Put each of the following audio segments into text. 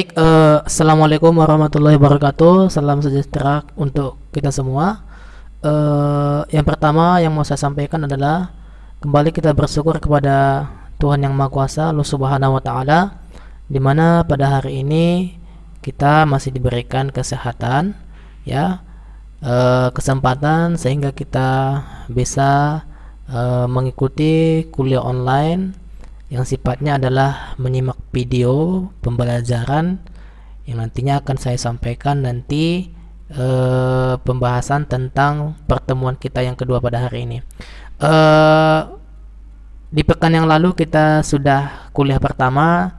Assalamualaikum warahmatullahi wabarakatuh. Salam sejahtera untuk kita semua. Yang pertama yang mau saya sampaikan adalah kembali kita bersyukur kepada Tuhan Yang Maha Kuasa, Allah Subhanahu wa Ta'ala, dimana pada hari ini kita masih diberikan kesehatan, ya, kesempatan sehingga kita bisa mengikuti kuliah online yang sifatnya adalah menyimak video pembelajaran yang nantinya akan saya sampaikan nanti pembahasan tentang pertemuan kita yang kedua pada hari ini. Di pekan yang lalu kita sudah kuliah pertama.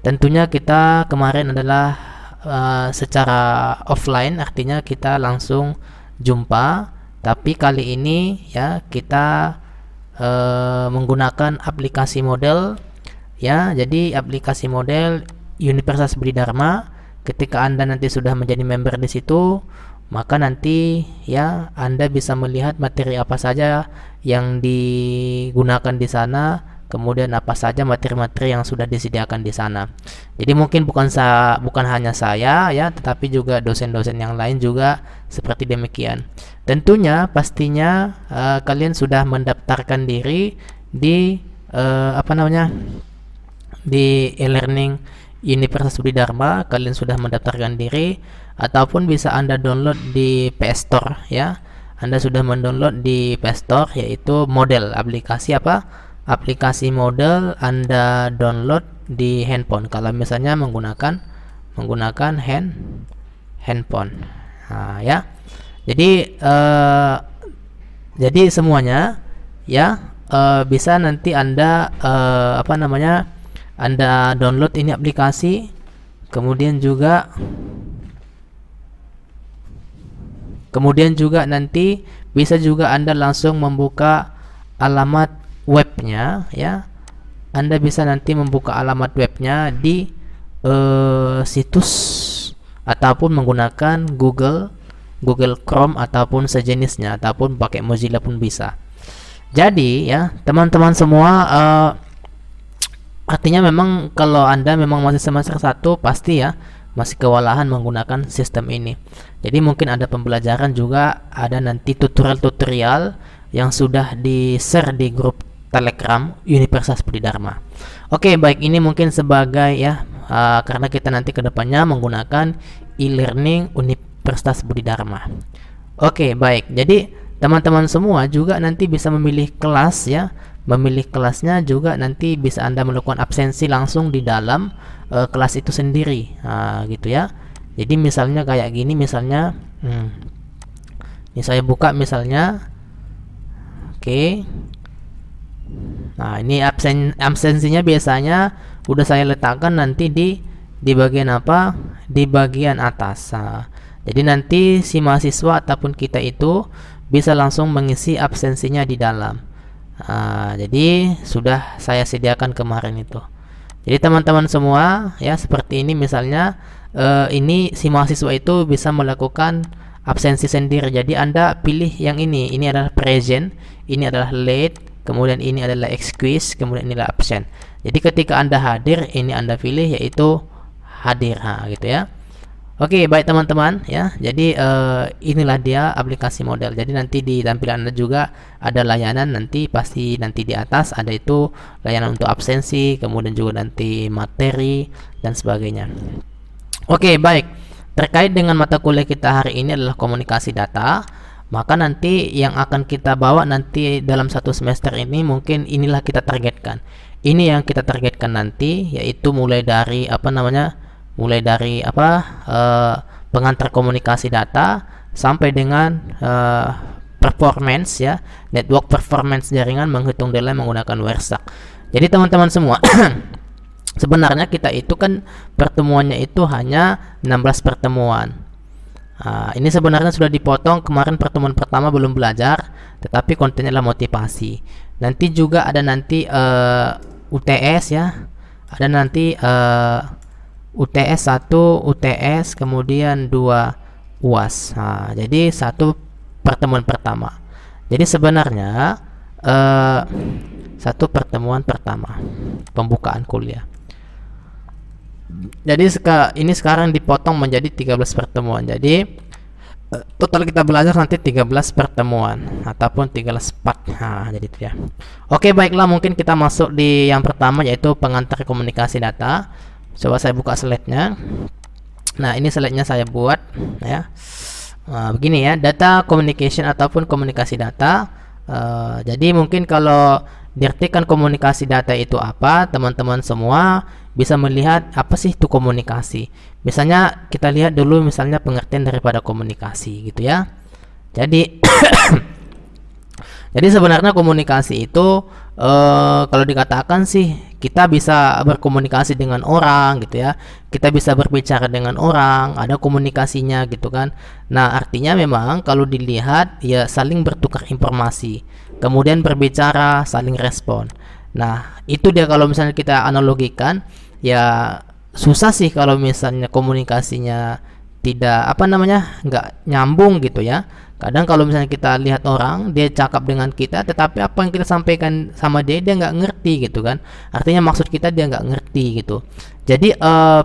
Tentunya kita kemarin adalah secara offline, artinya kita langsung jumpa. Tapi kali ini ya kita menggunakan aplikasi model, ya. Jadi aplikasi model Universitas Budi Dharma, ketika Anda nanti sudah menjadi member di situ, maka nanti ya Anda bisa melihat materi apa saja yang digunakan di sana, kemudian apa saja materi-materi yang sudah disediakan di sana. Jadi mungkin bukan hanya saya ya, tetapi juga dosen-dosen yang lain juga seperti demikian. Tentunya pastinya kalian sudah mendaftarkan diri di di e-learning Universitas Budi Dharma. Kalian sudah mendaftarkan diri ataupun bisa Anda download di PS Store, ya. Anda sudah mendownload di PS Store, yaitu model aplikasi aplikasi model Anda download di handphone kalau misalnya menggunakan handphone. Nah, ya. Jadi semuanya ya bisa nanti Anda Anda download ini aplikasi, kemudian juga nanti bisa juga Anda langsung membuka alamat webnya, ya. Anda bisa nanti membuka alamat webnya di situs ataupun menggunakan Google Chrome ataupun sejenisnya, ataupun pakai Mozilla pun bisa. Jadi ya teman-teman semua, artinya memang kalau Anda memang masih semester 1 pasti ya masih kewalahan menggunakan sistem ini. Jadi mungkin ada pembelajaran juga, ada nanti tutorial-tutorial yang sudah di-share di grup Telegram Universitas Budi Dharma. Oke, baik, ini mungkin sebagai ya karena kita nanti kedepannya menggunakan e-learning Universitas Budi Dharma. Oke, baik. Jadi teman-teman semua juga nanti bisa memilih kelas, ya. Memilih kelasnya juga nanti bisa Anda melakukan absensi langsung di dalam kelas itu sendiri, gitu ya. Jadi misalnya kayak gini, misalnya ini saya buka misalnya. Oke. Nah, ini absensinya biasanya udah saya letakkan nanti di bagian apa? Di bagian atas. Nah, jadi nanti si mahasiswa ataupun kita itu bisa langsung mengisi absensinya di dalam. Jadi sudah saya sediakan kemarin itu. Jadi teman-teman semua ya seperti ini misalnya, ini si mahasiswa itu bisa melakukan absensi sendiri. Jadi Anda pilih yang ini adalah present, ini adalah late, kemudian ini adalah excuse, kemudian inilah absent. Jadi ketika Anda hadir, ini Anda pilih yaitu hadir, gitu ya. Oke, baik teman-teman ya. Jadi inilah dia aplikasi model. Jadi nanti di tampilan Anda juga ada layanan, nanti pasti nanti di atas ada itu layanan untuk absensi, kemudian juga nanti materi dan sebagainya. Oke, baik. Terkait dengan mata kuliah kita hari ini adalah komunikasi data, maka nanti yang akan kita bawa nanti dalam satu semester ini mungkin inilah kita targetkan. Ini yang kita targetkan nanti, yaitu mulai dari pengantar komunikasi data sampai dengan performance, ya, network performance jaringan, menghitung delay menggunakan WIRSAC. Jadi teman-teman semua sebenarnya kita itu kan pertemuannya itu hanya 16 pertemuan. Ini sebenarnya sudah dipotong, kemarin pertemuan pertama belum belajar, tetapi kontennya adalah motivasi. Nanti juga ada nanti UTS, ya. Ada nanti UTS 1, UTS, kemudian 2 UAS. Jadi satu pertemuan pertama. Jadi sebenarnya satu pertemuan pertama pembukaan kuliah. Jadi ini sekarang dipotong menjadi 13 pertemuan. Jadi total kita belajar nanti 13 pertemuan ataupun 13 part. Nah, jadi itu ya. Oke, baiklah, mungkin kita masuk di yang pertama, yaitu pengantar komunikasi data. Coba saya buka slide-nya. Nah, ini slide-nya saya buat ya. Nah, begini ya, data communication ataupun komunikasi data. Jadi mungkin kalau diartikan komunikasi data itu apa, teman-teman semua bisa melihat apa sih itu komunikasi. Misalnya kita lihat dulu misalnya pengertian daripada komunikasi gitu ya. Jadi jadi sebenarnya komunikasi itu kalau dikatakan sih kita bisa berkomunikasi dengan orang gitu ya. Kita bisa berbicara dengan orang, ada komunikasinya gitu kan. Nah, artinya memang kalau dilihat ya saling bertukar informasi. Kemudian berbicara, saling respon. Nah, itu dia kalau misalnya kita analogikan, ya susah sih kalau misalnya komunikasinya tidak nggak nyambung gitu ya. Kadang kalau misalnya kita lihat orang, dia cakap dengan kita, tetapi apa yang kita sampaikan sama dia nggak ngerti gitu kan. Artinya maksud kita dia nggak ngerti gitu. Jadi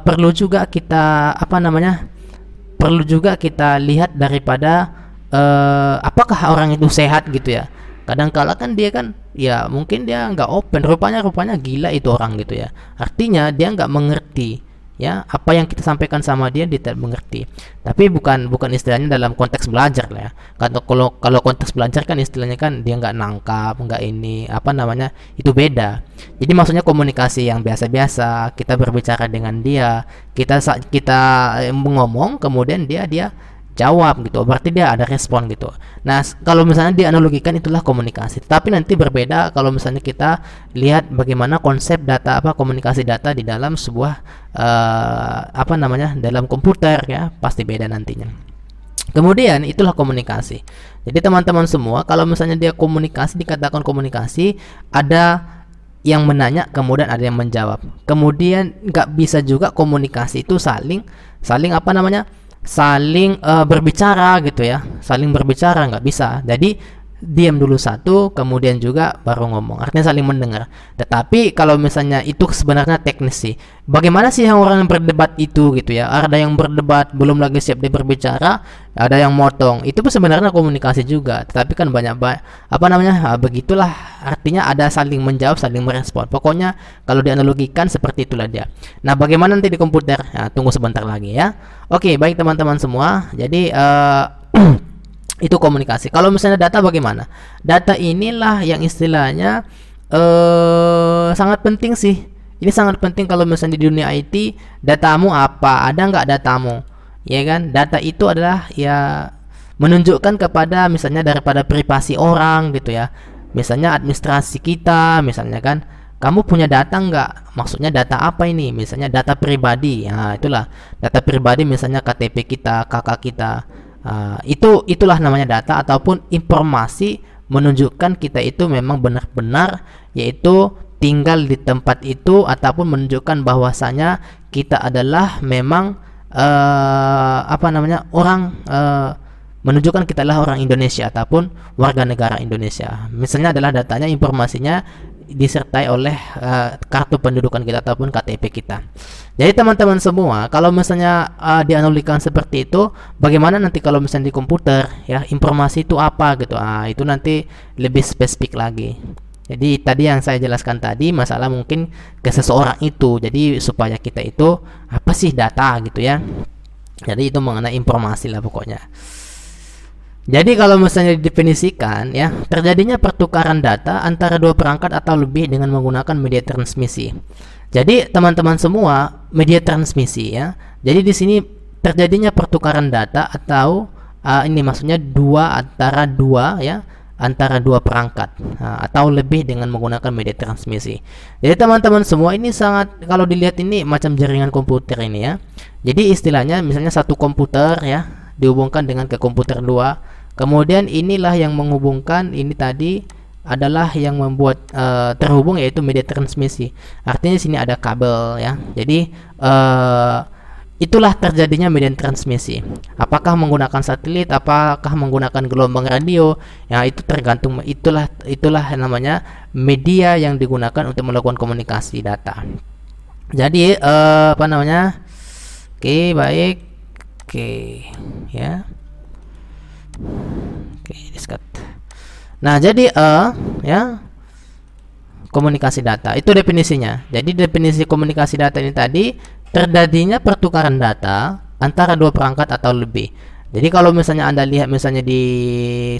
perlu juga kita perlu juga kita lihat daripada apakah orang itu sehat gitu ya. Kadang kala kan dia kan ya mungkin dia nggak open, rupanya gila itu orang gitu ya. Artinya dia nggak mengerti ya apa yang kita sampaikan sama dia tidak mengerti. Tapi bukan istilahnya dalam konteks belajar lah ya. Kalau konteks belajar kan istilahnya kan dia nggak nangkap, nggak ini itu beda. Jadi maksudnya komunikasi yang biasa-biasa, kita berbicara dengan dia, kita ngomong, kemudian dia jawab gitu, berarti dia ada respon gitu. Nah, kalau misalnya dianalogikan itulah komunikasi. Tapi nanti berbeda kalau misalnya kita lihat bagaimana konsep data komunikasi data di dalam sebuah dalam komputer ya, pasti beda nantinya. Kemudian itulah komunikasi. Jadi teman-teman semua, kalau misalnya dia komunikasi, dikatakan komunikasi, ada yang menanya, kemudian ada yang menjawab. Kemudian nggak bisa juga komunikasi itu saling berbicara gitu ya, saling berbicara nggak bisa. Jadi diam dulu satu, kemudian juga baru ngomong, artinya saling mendengar. Tetapi kalau misalnya itu sebenarnya teknis sih, bagaimana sih yang orang yang berdebat itu gitu ya, ada yang berdebat belum lagi siap dia berbicara, ada yang motong, itu pun sebenarnya komunikasi juga. Tetapi kan begitulah, artinya ada saling menjawab, saling merespon. Pokoknya kalau dianalogikan seperti itulah dia. Nah, bagaimana nanti di komputer? Nah, tunggu sebentar lagi ya. Oke, baik teman-teman semua. Jadi itu komunikasi. Kalau misalnya data bagaimana? Data inilah yang istilahnya sangat penting sih. Ini sangat penting kalau misalnya di dunia IT, datamu apa? Ada nggak datamu? Ya kan? Data itu adalah ya menunjukkan kepada misalnya daripada privasi orang gitu ya. Misalnya administrasi kita, misalnya kan, kamu punya data nggak? Maksudnya data apa ini? Misalnya data pribadi. Nah, itulah data pribadi, misalnya KTP kita, KK kita. Itulah namanya data ataupun informasi menunjukkan kita itu memang benar-benar yaitu tinggal di tempat itu, ataupun menunjukkan bahwasanya kita adalah memang menunjukkan kita adalah orang Indonesia ataupun warga negara Indonesia. Misalnya adalah datanya, informasinya disertai oleh kartu pendudukan kita ataupun KTP kita. Jadi teman-teman semua, kalau misalnya dianalogikan seperti itu, bagaimana nanti kalau misalnya di komputer ya, informasi itu apa gitu. Itu nanti lebih spesifik lagi. Jadi tadi yang saya jelaskan tadi, masalah mungkin ke seseorang itu. Jadi supaya kita itu apa sih data gitu ya. Jadi itu mengenai informasi lah pokoknya. Jadi kalau misalnya didefinisikan ya, terjadinya pertukaran data antara dua perangkat atau lebih dengan menggunakan media transmisi. Jadi teman-teman semua, media transmisi ya. Jadi di sini terjadinya pertukaran data atau ini maksudnya antara dua perangkat atau lebih dengan menggunakan media transmisi. Jadi teman-teman semua, ini sangat, kalau dilihat ini macam jaringan komputer ini ya. Jadi istilahnya misalnya satu komputer ya dihubungkan dengan ke komputer dua. Kemudian inilah yang menghubungkan, ini tadi adalah yang membuat terhubung, yaitu media transmisi. Artinya di sini ada kabel ya. Jadi itulah terjadinya media transmisi. Apakah menggunakan satelit, apakah menggunakan gelombang radio? Ya, itu tergantung. Itulah namanya media yang digunakan untuk melakukan komunikasi data. Jadi apa namanya? Oke, baik. Oke, ya. Oke, diskat. Nah, jadi ya, komunikasi data itu definisinya. Jadi definisi komunikasi data ini tadi terjadinya pertukaran data antara dua perangkat atau lebih. Jadi kalau misalnya Anda lihat misalnya di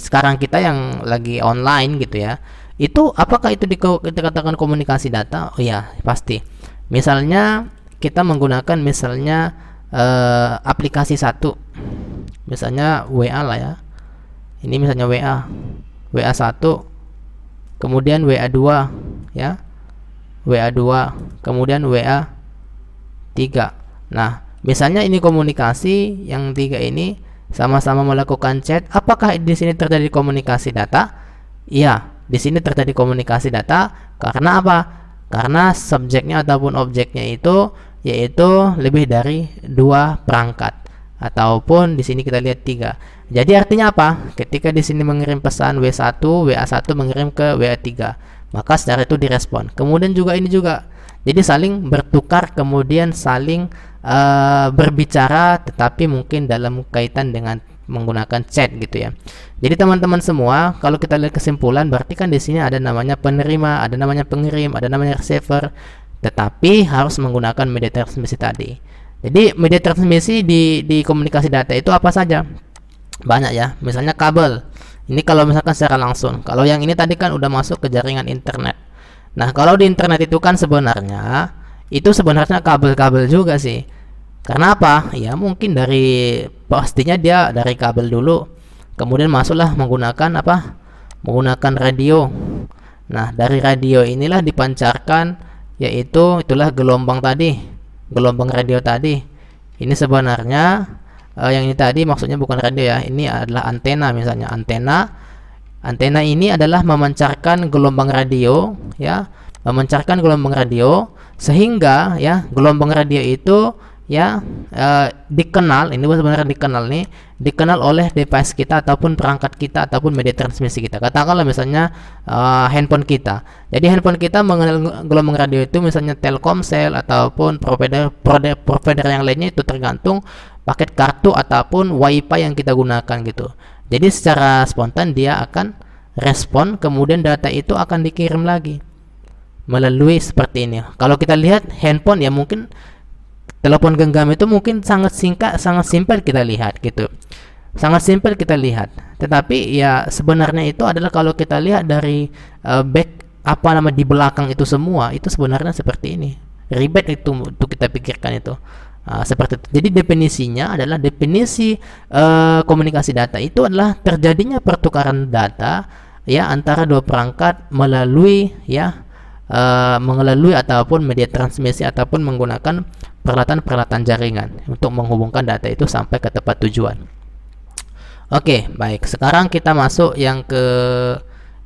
sekarang kita yang lagi online gitu ya, itu apakah itu dikatakan komunikasi data? Oh ya, pasti. Misalnya kita menggunakan misalnya aplikasi satu, misalnya WA lah ya. Ini misalnya WA 1, kemudian WA 2 ya. WA 2, kemudian WA 3. Nah, misalnya ini komunikasi yang tiga ini sama-sama melakukan chat, apakah di sini terjadi komunikasi data? Iya, di sini terjadi komunikasi data karena apa? Karena subjeknya ataupun objeknya itu yaitu lebih dari dua perangkat, ataupun di sini kita lihat 3. Jadi artinya apa? Ketika di sini mengirim pesan WA1 mengirim ke WA3, maka secara itu direspon. Kemudian juga ini juga. Jadi saling bertukar, kemudian saling berbicara, tetapi mungkin dalam kaitan dengan menggunakan chat gitu ya. Jadi teman-teman semua, kalau kita lihat kesimpulan, berarti kan di sini ada namanya penerima, ada namanya pengirim, ada namanya receiver, tetapi harus menggunakan media transmisi tadi. Jadi media transmisi di komunikasi data itu apa saja? Banyak ya. Misalnya kabel. Ini kalau misalkan secara langsung. Kalau yang ini tadi kan udah masuk ke jaringan internet. Nah, kalau di internet itu kan sebenarnya kabel-kabel juga sih. Karena apa? Ya mungkin pastinya dia dari kabel dulu. Kemudian masuklah menggunakan apa? Menggunakan radio. Nah, dari radio inilah dipancarkan, yaitu itulah gelombang tadi. Gelombang radio tadi. Ini sebenarnya yang ini tadi maksudnya bukan radio ya. Ini adalah antena misalnya. Antena ini adalah memancarkan gelombang radio ya, memancarkan gelombang radio sehingga ya gelombang radio itu ya dikenal, ini sebenarnya dikenal oleh device kita ataupun perangkat kita ataupun media transmisi kita. Katakanlah misalnya handphone kita. Jadi handphone kita mengenal gelombang radio itu misalnya Telkomsel ataupun provider yang lainnya, itu tergantung paket kartu ataupun WiFi yang kita gunakan gitu. Jadi secara spontan dia akan respon, kemudian data itu akan dikirim lagi melalui seperti ini. Kalau kita lihat handphone ya mungkin telepon genggam itu mungkin sangat singkat, sangat simpel kita lihat gitu. Sangat simpel kita lihat. Tetapi ya sebenarnya itu adalah kalau kita lihat dari di belakang itu semua itu sebenarnya seperti ini. Ribet itu untuk kita pikirkan itu. Seperti itu. Jadi definisinya adalah definisi komunikasi data itu adalah terjadinya pertukaran data ya antara dua perangkat melalui ataupun media transmisi ataupun menggunakan peralatan-peralatan jaringan untuk menghubungkan data itu sampai ke tempat tujuan. Oke, baik. Sekarang kita masuk yang ke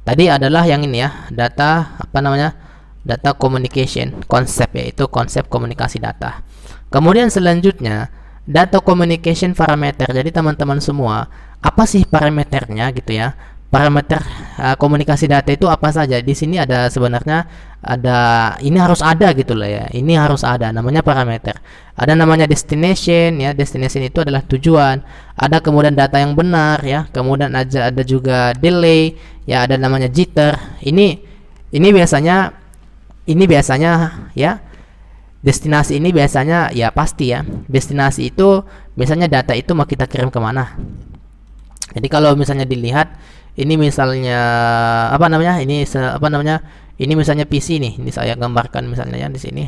tadi adalah yang ini ya, data data communication konsep, yaitu konsep komunikasi data. Kemudian selanjutnya data communication parameter. Jadi teman-teman semua, apa sih parameternya gitu ya? Parameter komunikasi data itu apa saja? Di sini ada sebenarnya ini harus ada gitu lah ya. Ini harus ada namanya parameter. Ada namanya destination ya. Destination itu adalah tujuan. Ada kemudian data yang benar ya. Kemudian ada juga delay ya, ada namanya jitter. Ini biasanya ya. Destinasi ini biasanya ya pasti ya. Destinasi itu misalnya data itu mau kita kirim kemana. Jadi kalau misalnya dilihat ini misalnya ini misalnya PC nih. Ini saya gambarkan misalnya ya di sini.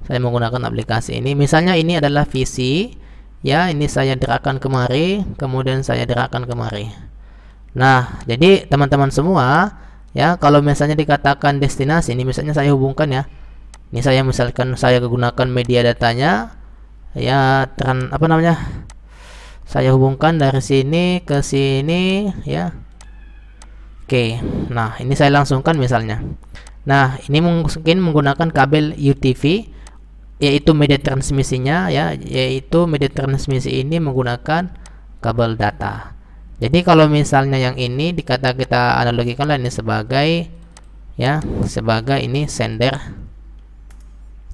Saya menggunakan aplikasi ini. Misalnya ini adalah PC ya, ini saya gerakkan kemari, kemudian saya gerakkan kemari. Nah, jadi teman-teman semua ya, kalau misalnya dikatakan destinasi ini misalnya saya hubungkan ya. Ini saya misalkan saya gunakan media datanya ya, saya hubungkan dari sini ke sini ya. Oke, nah ini saya langsungkan misalnya. Nah, ini mungkin menggunakan kabel UTV, yaitu media transmisinya ya, yaitu media transmisi ini menggunakan kabel data. Jadi kalau misalnya yang ini kita analogikanlah ini sebagai ini sender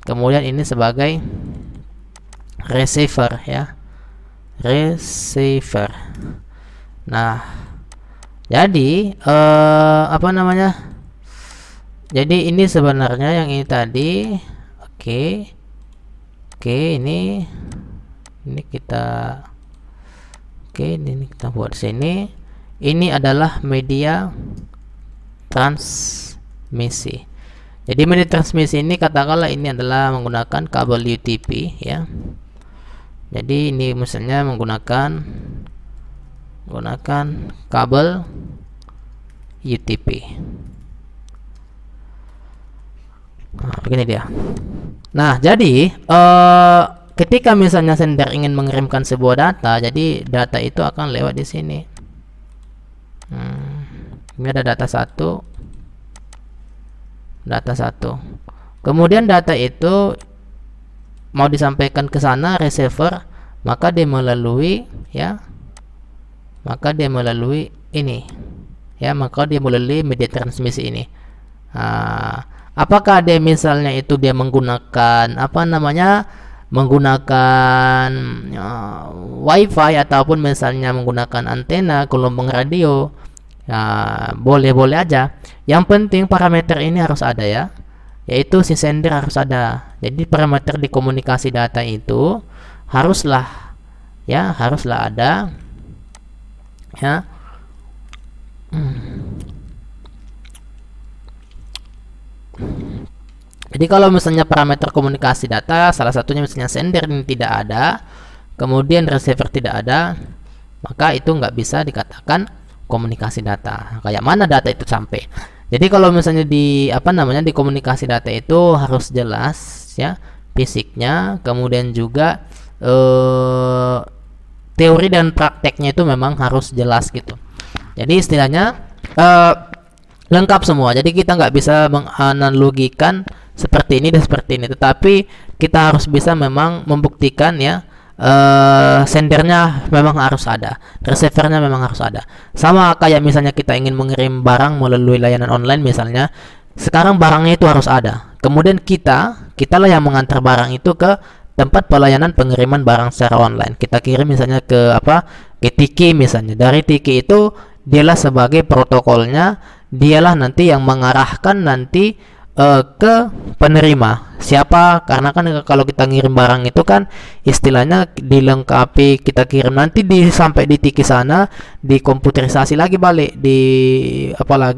kemudian ini sebagai receiver ya, receiver. Nah, jadi apa namanya? Jadi ini sebenarnya yang ini tadi. Oke, ini kita ini kita buat sini. Ini adalah media transmisi. Jadi media transmisi ini katakanlah ini adalah menggunakan kabel UTP ya. Jadi ini misalnya menggunakan kabel UTP. Nah, begini dia. Nah, jadi ketika misalnya sender ingin mengirimkan sebuah data, jadi data itu akan lewat di sini. Ini ada data 1, kemudian data itu mau disampaikan ke sana receiver, maka dia melalui ini ya, maka dia melalui media transmisi ini. Apakah dia misalnya itu dia menggunakan menggunakan wifi ataupun misalnya menggunakan antena gelombang radio, ya boleh-boleh aja. Yang penting parameter ini harus ada ya, yaitu si sender harus ada. Jadi parameter di komunikasi data itu haruslah ada ya. Jadi kalau misalnya parameter komunikasi data salah satunya misalnya sender ini tidak ada, kemudian receiver tidak ada, maka itu nggak bisa dikatakan komunikasi data. Kayak mana data itu sampai? Jadi kalau misalnya di di komunikasi data itu harus jelas ya fisiknya, kemudian juga teori dan prakteknya itu memang harus jelas gitu. Jadi istilahnya lengkap semua. Jadi kita nggak bisa menganalogikan seperti ini dan seperti ini, tetapi kita harus bisa memang membuktikan ya, sendernya memang harus ada, receivernya memang harus ada. Sama kayak misalnya kita ingin mengirim barang melalui layanan online misalnya, sekarang barangnya itu harus ada, kemudian kita lah yang mengantar barang itu ke tempat pelayanan pengiriman barang secara online. Kita kirim misalnya ke Tiki misalnya. Dari Tiki itu dialah sebagai protokolnya, dialah nanti yang mengarahkan nanti ke penerima siapa, karena kan kalau kita ngirim barang itu kan istilahnya dilengkapi, kita kirim nanti sampai di Tiki sana dikomputerisasi lagi balik, dibawa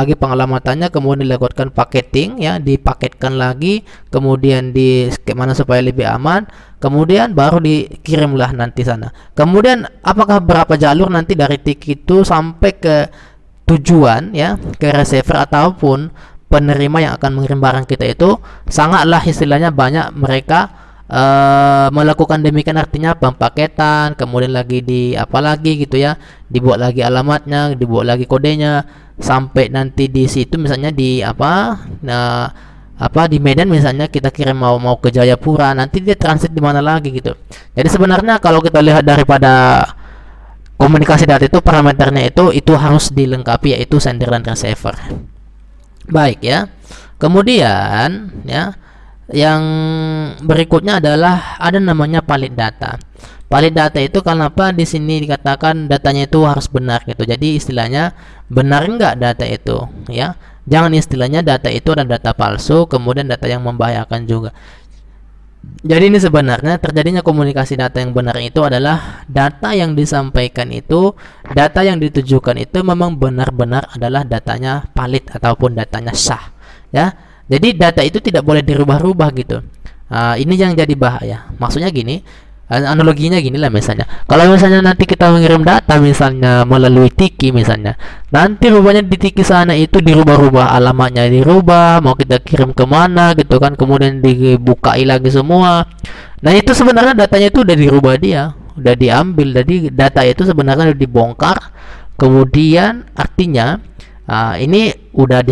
lagi pengalamannya, kemudian dilakukan paketing ya, dipaketkan lagi, kemudian di mana supaya lebih aman, kemudian baru dikirimlah nanti sana. Kemudian apakah berapa jalur nanti dari Tiki itu sampai ke tujuan ya, ke receiver ataupun penerima yang akan mengirim barang kita itu sangatlah istilahnya banyak mereka melakukan demikian, artinya pemaketan, kemudian lagi gitu ya, dibuat lagi alamatnya, dibuat lagi kodenya, sampai nanti di situ misalnya di di Medan misalnya kita kirim mau ke Jayapura, nanti dia transit di mana lagi gitu. Jadi sebenarnya kalau kita lihat daripada komunikasi data itu parameternya itu harus dilengkapi, yaitu sender dan receiver. Baik ya. Kemudian ya, yang berikutnya adalah ada namanya valid data. Valid data itu kenapa di sini dikatakan datanya itu harus benar gitu. Jadi istilahnya benar enggak data itu ya. Jangan istilahnya data itu adalah data palsu, kemudian data yang membahayakan juga. Jadi ini sebenarnya terjadinya komunikasi data yang benar itu adalah data yang disampaikan itu, data yang ditujukan itu memang benar-benar adalah datanya valid ataupun datanya sah ya. Jadi data itu tidak boleh dirubah-rubah gitu. Ini yang jadi bahaya. Maksudnya gini, analoginya gini lah misalnya. Kalau misalnya nanti kita mengirim data misalnya melalui Tiki misalnya, nanti rupanya di Tiki sana itu dirubah-rubah, alamatnya dirubah, mau kita kirim kemana gitu kan, kemudian dibukai lagi semua. Nah itu sebenarnya datanya itu udah dirubah, dia udah diambil, jadi data itu sebenarnya udah dibongkar. Kemudian artinya ini udah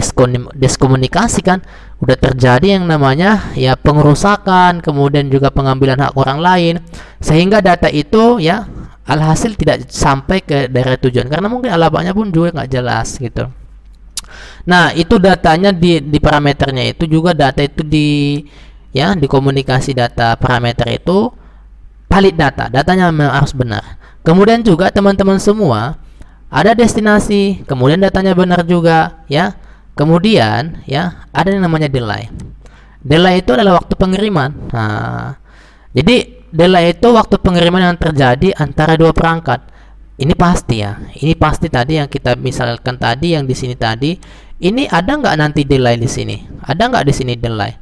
diskomunikasi kan, udah terjadi yang namanya ya pengerusakan, kemudian juga pengambilan hak orang lain, sehingga data itu ya alhasil tidak sampai ke daerah tujuan karena mungkin alamatnya pun juga nggak jelas gitu. Nah itu datanya di parameternya itu juga data itu ya, di komunikasi data parameter itu valid data, datanya memang harus benar. Kemudian juga teman-teman semua ada destinasi, kemudian datanya benar juga, ya. Kemudian ya ada yang namanya delay. Delay itu adalah waktu pengiriman. Nah, jadi delay itu waktu pengiriman yang terjadi antara dua perangkat. Ini pasti ya. Ini pasti tadi yang kita misalkan tadi yang di sini tadi. Ini ada nggak nanti delay di sini? Ada nggak di sini delay?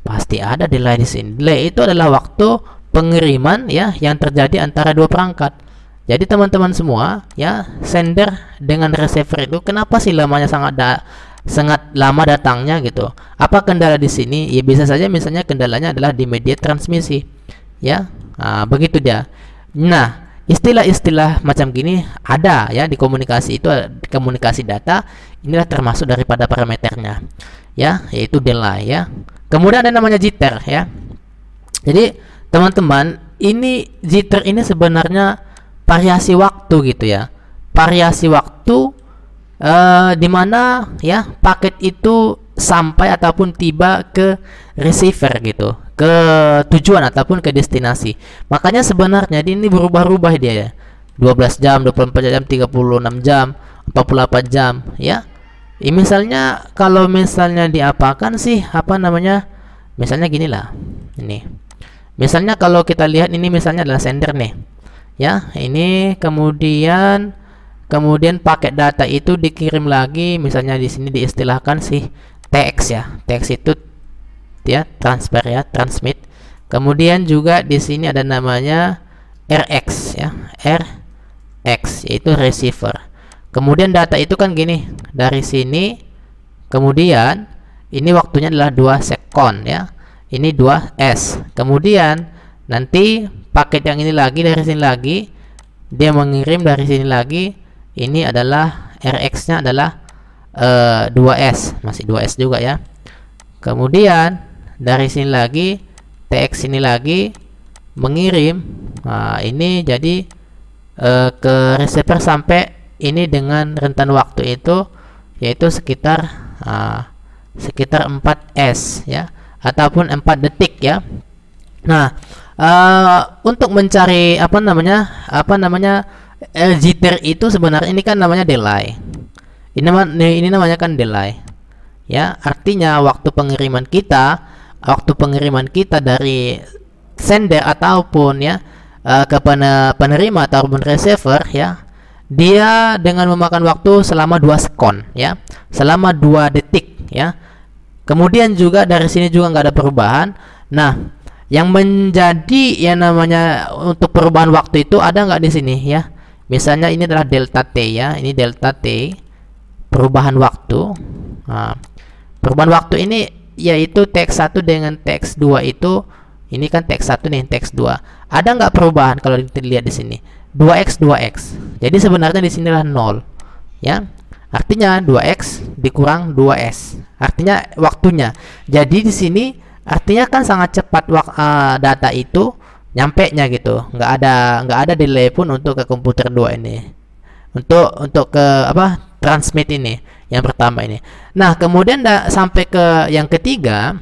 Pasti ada delay di sini. Delay itu adalah waktu pengiriman ya yang terjadi antara dua perangkat. Jadi teman-teman semua ya, sender dengan receiver itu kenapa sih lamanya sangat lama datangnya gitu? Apa kendala di sini? Ya bisa saja misalnya kendalanya adalah di media transmisi. Ya. Nah, begitu dia. Nah, istilah-istilah macam gini ada ya di komunikasi itu, komunikasi data inilah termasuk daripada parameternya. Ya, yaitu delay ya. Kemudian ada namanya jitter ya. Jadi teman-teman, ini jitter ini sebenarnya variasi waktu gitu ya, variasi waktu di mana ya paket itu sampai ataupun tiba ke receiver gitu, ke tujuan ataupun ke destinasi. Makanya sebenarnya ini berubah-ubah dia ya, 12 jam, 24 jam, 36 jam, 48 jam ya. Misalnya kalau misalnya diapakan sih apa namanya, misalnya gini lah, ini misalnya kalau kita lihat ini misalnya adalah sender nih ya, ini kemudian paket data itu dikirim lagi, misalnya di sini diistilahkan sih TX ya, TX itu ya transfer ya, transmit. Kemudian juga di sini ada namanya RX ya, RX yaitu receiver. Kemudian data itu kan gini, dari sini kemudian ini waktunya adalah 2 sekon ya, ini 2S. Kemudian nanti paket yang ini lagi dari sini lagi dia mengirim dari sini lagi, ini adalah RX nya adalah 2S, masih 2S juga ya. Kemudian dari sini lagi TX ini lagi mengirim, nah ini jadi ke receiver sampai ini dengan rentan waktu itu yaitu sekitar 4S ya, ataupun 4 detik ya. Nah, untuk mencari apa namanya jitter itu sebenarnya ini kan namanya delay. Ini namanya kan delay. Ya, artinya waktu pengiriman kita dari sender ataupun ya ke penerima ataupun receiver ya, dia dengan memakan waktu selama 2 sekon ya, selama 2 detik ya. Kemudian juga dari sini juga nggak ada perubahan. Nah, yang menjadi yang namanya untuk perubahan waktu itu ada nggak di sini ya? Misalnya ini adalah delta T ya, ini delta T perubahan waktu. Nah, perubahan waktu ini yaitu TX1 dengan TX2 itu, ini kan TX1 nih, TX2. Ada nggak perubahan kalau dilihat di sini? 2X 2X. Jadi sebenarnya di sinilah 0 ya. Artinya 2X dikurang 2S. Artinya waktunya. Jadi di sini artinya kan sangat cepat data itu nyampe nya gitu, nggak ada delay pun untuk ke komputer 2 ini, untuk ke transmit ini yang pertama ini. Nah kemudian sampai yang ketiga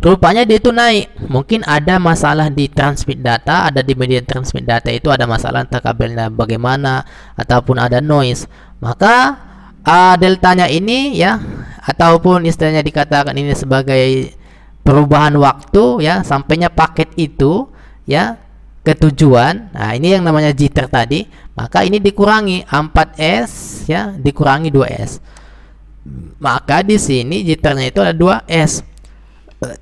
rupanya dia itu naik, mungkin ada masalah di transmit data, ada di media transmit data itu ada masalah entah kabelnya bagaimana ataupun ada noise, maka deltanya ini ya, ataupun istilahnya dikatakan ini sebagai perubahan waktu ya, sampainya paket itu ya ke tujuan. Nah ini yang namanya jitter tadi, maka ini dikurangi 4S ya, dikurangi 2S, maka di sini jitternya itu ada 2S.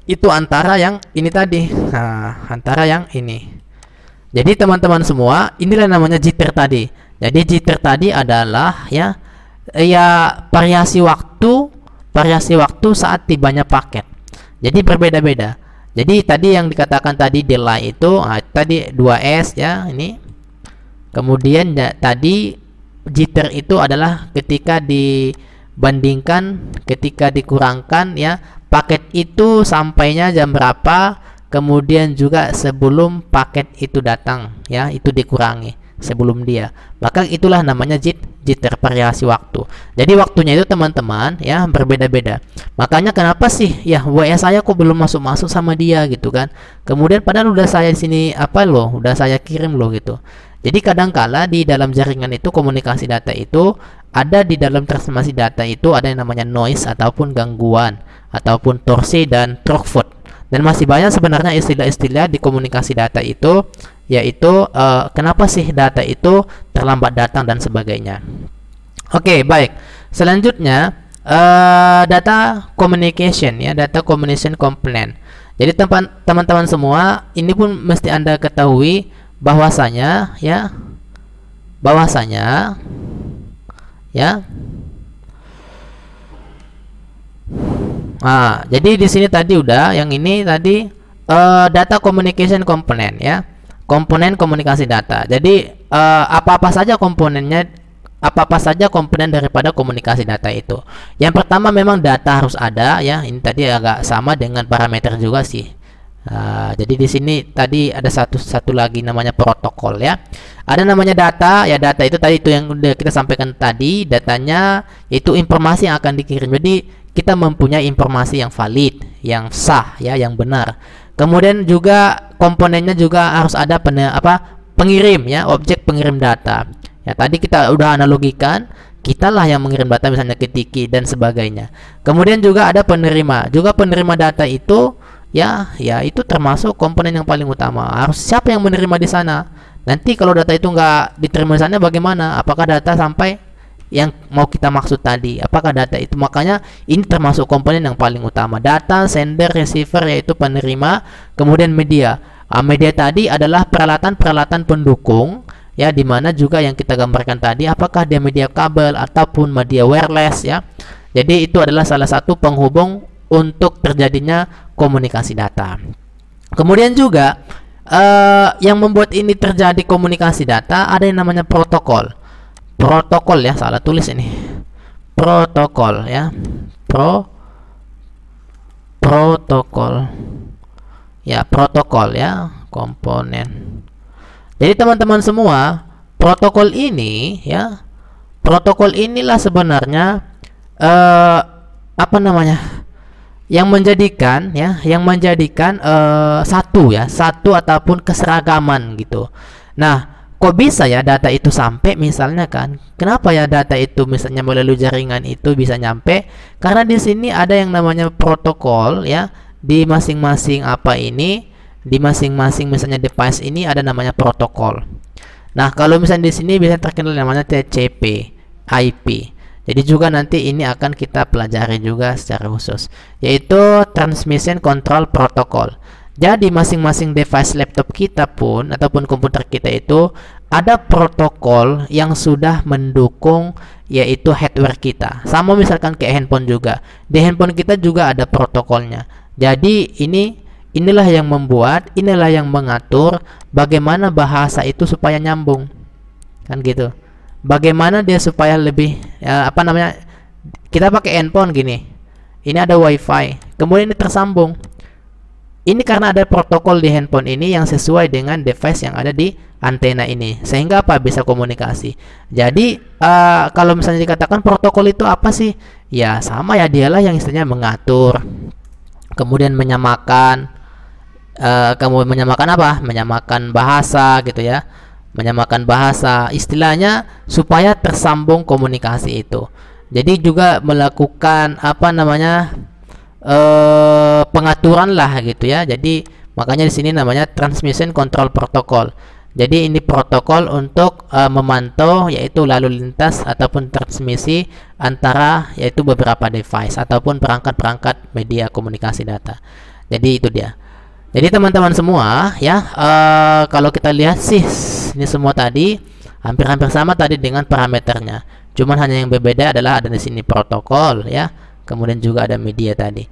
Itu antara yang ini tadi, nah antara yang ini. Jadi teman-teman semua, inilah namanya jitter tadi. Jadi jitter tadi adalah ya variasi waktu saat tibanya paket. Jadi berbeda-beda. Jadi tadi yang dikatakan tadi delay itu tadi 2S ya ini. Kemudian tadi jitter itu adalah ketika dibandingkan, ketika dikurangkan ya, paket itu sampainya jam berapa, kemudian juga sebelum paket itu datang ya, itu dikurangi. sebelum dia. Maka itulah namanya jitter, variasi waktu. Jadi waktunya itu teman-teman ya berbeda-beda. Makanya kenapa sih ya WA saya kok belum masuk sama dia gitu kan? Kemudian padahal udah saya di sini apa loh, udah saya kirim loh gitu. Jadi kadangkala di dalam jaringan itu komunikasi data itu ada di dalam transformasi data itu ada yang namanya noise ataupun gangguan ataupun torsi dan throughput. Dan masih banyak sebenarnya istilah-istilah di komunikasi data itu, yaitu kenapa sih data itu terlambat datang dan sebagainya. Oke, baik. Selanjutnya data communication ya, data communication component. Jadi teman-teman semua, ini pun mesti Anda ketahui bahwasanya ya jadi di sini tadi udah yang ini tadi data communication component ya, komponen komunikasi data. Jadi apa-apa saja komponennya, apa-apa saja komponen daripada komunikasi data itu. Yang pertama memang data harus ada ya, ini tadi agak sama dengan parameter juga sih. Jadi di sini tadi ada satu lagi namanya protokol ya. Ada namanya data ya, data itu tadi itu yang udah kita sampaikan tadi, datanya itu informasi yang akan dikirim. Jadi kita mempunyai informasi yang valid, yang sah ya, yang benar. Kemudian juga komponennya juga harus ada pengirim ya, objek pengirim data. Ya tadi kita udah analogikan, kitalah yang mengirim data misalnya ke Tiki dan sebagainya. Kemudian juga ada penerima. Juga penerima data itu ya itu termasuk komponen yang paling utama. Harus siapa yang menerima di sana? Nanti kalau data itu nggak diterima di sana bagaimana? Apakah data sampai yang mau kita maksud tadi? Apakah data itu? Makanya ini termasuk komponen yang paling utama. Data, sender, receiver yaitu penerima, kemudian media. Media tadi adalah peralatan-peralatan pendukung ya, dimana juga yang kita gambarkan tadi apakah dia media kabel ataupun media wireless ya. Jadi itu adalah salah satu penghubung untuk terjadinya komunikasi data. Kemudian juga yang membuat ini terjadi komunikasi data ada yang namanya protokol. Protokol ya, salah tulis ini. Protokol ya. Protokol. Ya, protokol ya, komponen. Jadi teman-teman semua, protokol ini ya, protokol inilah sebenarnya apa namanya? Yang menjadikan satu ataupun keseragaman gitu. Nah, kok bisa ya data itu sampai misalnya kan? Kenapa ya data itu misalnya melalui jaringan itu bisa nyampe? Karena di sini ada yang namanya protokol ya, di masing-masing di masing-masing misalnya device ini ada namanya protokol. Nah, kalau misalnya di sini bisa terkenal namanya TCP, IP. Jadi juga nanti ini akan kita pelajari juga secara khusus, yaitu Transmission Control Protocol. Jadi masing-masing device laptop kita pun ataupun komputer kita itu ada protokol yang sudah mendukung, yaitu hardware kita. Sama misalkan kayak handphone juga. Di handphone kita juga ada protokolnya. Jadi inilah yang mengatur bagaimana bahasa itu supaya nyambung. Kan gitu. Bagaimana dia supaya lebih kita pakai handphone gini, ini ada wifi, kemudian ini tersambung. Ini karena ada protokol di handphone ini yang sesuai dengan device yang ada di antena ini, sehingga bisa komunikasi. Jadi kalau misalnya dikatakan protokol itu apa sih? Ya sama ya, dialah yang istilahnya mengatur, kemudian menyamakan menyamakan bahasa gitu ya, menyamakan bahasa, istilahnya supaya tersambung komunikasi itu. Jadi juga melakukan pengaturan lah gitu ya. Jadi makanya di sini namanya Transmission Control Protocol. Jadi ini protokol untuk memantau yaitu lalu lintas ataupun transmisi antara yaitu beberapa device ataupun perangkat-perangkat media komunikasi data. Jadi itu dia. Jadi teman-teman semua ya, kalau kita lihat sih ini semua tadi hampir-hampir sama tadi dengan parameternya. Cuman hanya yang berbeda adalah ada di sini protokol ya, kemudian juga ada media tadi.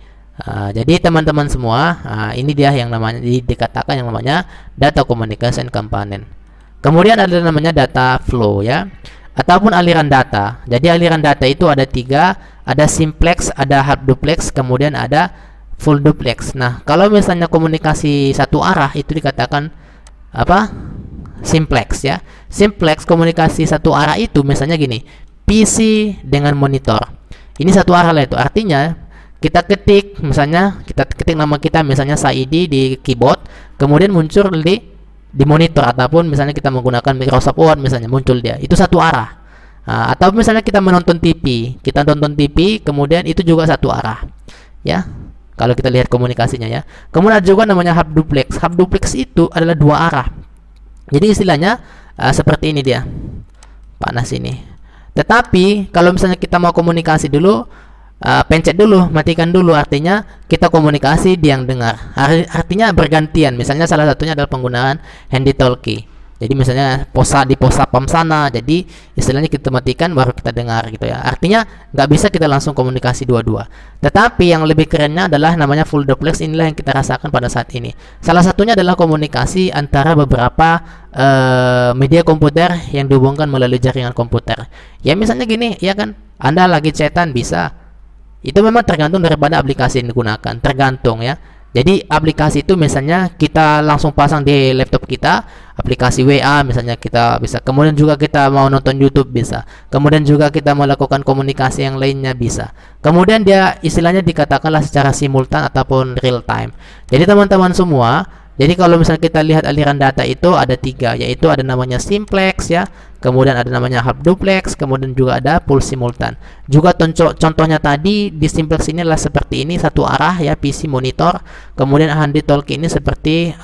Jadi teman-teman semua, ini dia yang namanya dikatakan yang namanya data communication component. Kemudian ada namanya data flow ya, ataupun aliran data. Jadi aliran data itu ada 3, ada simplex, ada half duplex, kemudian ada full duplex. Nah, kalau misalnya komunikasi satu arah itu dikatakan simplex ya. Simplex komunikasi satu arah itu misalnya gini, PC dengan monitor. Ini satu arah lah itu. Artinya kita ketik nama kita misalnya Saidi di keyboard, kemudian muncul di monitor, ataupun misalnya kita menggunakan Microsoft Word misalnya muncul dia. Itu satu arah. Atau misalnya kita menonton TV, kita nonton TV, kemudian itu juga satu arah. Ya. Kalau kita lihat komunikasinya ya. Kemudian ada juga namanya hub duplex. Hub duplex itu adalah dua arah. Jadi istilahnya seperti ini dia. Panas ini. Tetapi kalau misalnya kita mau komunikasi dulu, pencet dulu, matikan dulu, artinya kita komunikasi dia yang dengar. Artinya bergantian. Misalnya salah satunya adalah penggunaan handy talkie. Jadi misalnya di pos satpam sana, jadi istilahnya kita matikan baru kita dengar gitu ya. Artinya nggak bisa kita langsung komunikasi dua-dua. Tetapi yang lebih kerennya adalah namanya full duplex. Inilah yang kita rasakan pada saat ini. Salah satunya adalah komunikasi antara beberapa media komputer yang dihubungkan melalui jaringan komputer. Ya misalnya gini, ya kan, Anda lagi chatan bisa. Itu memang tergantung daripada aplikasi yang digunakan, tergantung ya. Jadi aplikasi itu misalnya kita langsung pasang di laptop kita, aplikasi WA misalnya kita bisa. Kemudian juga kita mau nonton YouTube bisa. Kemudian juga kita melakukan komunikasi yang lainnya bisa. Kemudian dia istilahnya dikatakanlah secara simultan ataupun real time. Jadi teman-teman semua, jadi kalau misalnya kita lihat aliran data itu ada tiga, yaitu ada namanya simplex ya, kemudian ada namanya hub duplex, kemudian juga ada full simultan. Juga contohnya tadi di simplex ini adalah seperti ini, satu arah ya, PC monitor. Kemudian handy talkie ini seperti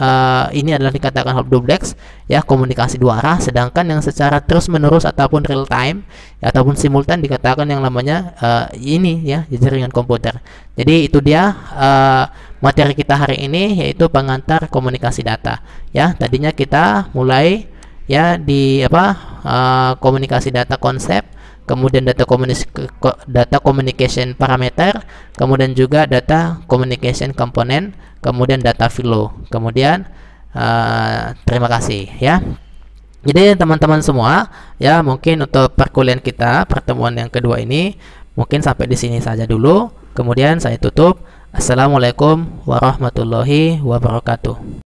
ini adalah dikatakan hub duplex ya, komunikasi dua arah. Sedangkan yang secara terus menerus ataupun real time ya, ataupun simultan dikatakan yang namanya ini ya, jaringan komputer. Jadi itu dia materi kita hari ini, yaitu pengantar komunikasi data ya. Tadinya kita mulai ya di komunikasi data konsep, kemudian data communication parameter, kemudian juga data communication komponen, kemudian data flow. Kemudian terima kasih ya. Jadi teman-teman semua ya, mungkin untuk perkuliahan kita pertemuan yang kedua ini mungkin sampai di sini saja dulu. Kemudian saya tutup. Assalamualaikum warahmatullahi wabarakatuh.